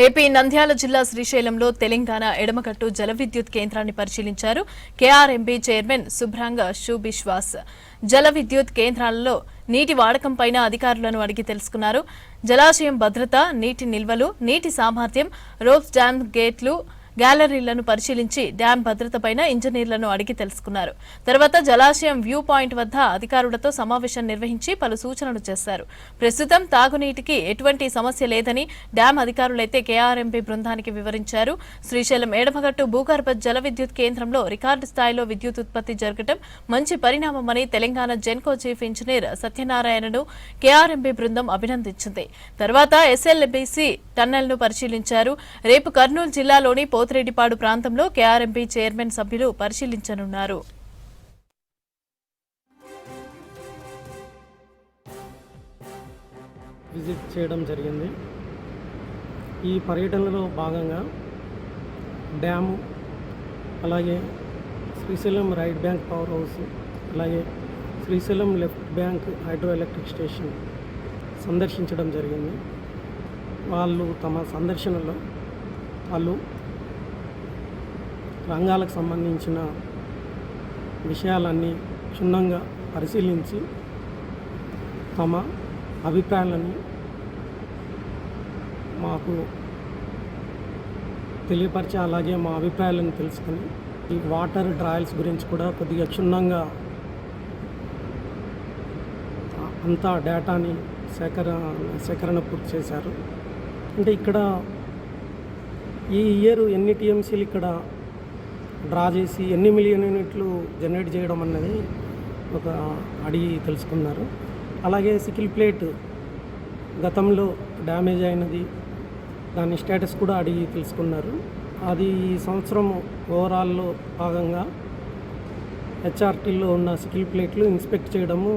AP Nandyal జిల్లా శ్రీశైలంలో తెలంగాణ ఎడమకట్టు జల విద్యుత్ కేంద్రాన్ని పరిశీలించారు కేఆర్ఎంబీ చైర్మన్ సుబ్రాంగ షుబిశ్వాస్. జల విద్యుత్ కేంద్రాలలో నీటి వాడకంపై అధికారులను అడిగి తెలుసుకున్నారు. జలాశయం భద్రత, నీటి నిల్వలు, నీటి సామర్థ్యం, రోప్స్ డ్యామ్ గేట్లు, గ్యాలరీలను పరిశీలించి డ్యాం భద్రతపై ఇంజనీర్లను అడిగి తెలుసుకున్నారు. తర్వాత జలాశయం వ్యూ పాయింట్ వద్ద అధికారులతో సమావేశం నిర్వహించి పలు సూచనలు చేశారు. ప్రస్తుతం తాగునీటికి ఎటువంటి సమస్య లేదని డ్యాం అధికారులైతే కేఆర్ఎంపీ బృందానికి వివరించారు. శ్రీశైలం ఎడమగట్టు భూగర్భ జల విద్యుత్ కేంద్రంలో రికార్డు స్థాయిలో విద్యుత్ ఉత్పత్తి జరగడం మంచి పరిణామమని తెలంగాణ జెన్కో చీఫ్ ఇంజనీర్ సత్యనారాయణను కేఆర్ఎంపీ బృందం అభినందించింది. తర్వాత ఎస్ఎల్బీసీ టన్నెల్ను పరిశీలించారు. రేపు కర్నూలు జిల్లాలోని పోతిరెడ్డిపాడు ప్రాంతంలో కేఆర్ఎంపీ చైర్మన్ సభ్యులు పరిశీలించనున్నారు. విజిట్ చేయడం జరిగింది. ఈ పర్యటనలో భాగంగా డ్యాము, అలాగే Srisailam right bank power house, అలాగే Srisailam left bank hydroelectric station సందర్శించడం జరిగింది. వాళ్ళు తమ సందర్శనలో రంగాలకు సంబంధించిన విషయాలన్నీ క్షుణ్ణంగా పరిశీలించి తమ అభిప్రాయాలను మాకు తెలియపరిచి, అలాగే మా అభిప్రాయాలను తెలుసుకొని ఈ వాటర్ ట్రయల్స్ గురించి కూడా కొద్దిగా క్షుణ్ణంగా అంతా డేటాని సేకరణ పూర్తి చేశారు. అంటే ఇక్కడ ఈ ఇయర్ ఎన్ని టీఎంసీలు ఇక్కడ డ్రా చేసి ఎన్ని మిలియన్ యూనిట్లు జనరేట్ చేయడం అన్నది ఒక అడిగి తెలుసుకున్నారు. అలాగే సికిల్ ప్లేట్ గతంలో డ్యామేజ్ అయినది, దాని స్టేటస్ కూడా అడిగి తెలుసుకున్నారు. అది ఈ సంవత్సరం ఓవరాల్లో భాగంగా హెచ్ఆర్టీలో ఉన్న సికిల్ ప్లేట్లు ఇన్స్పెక్ట్ చేయడము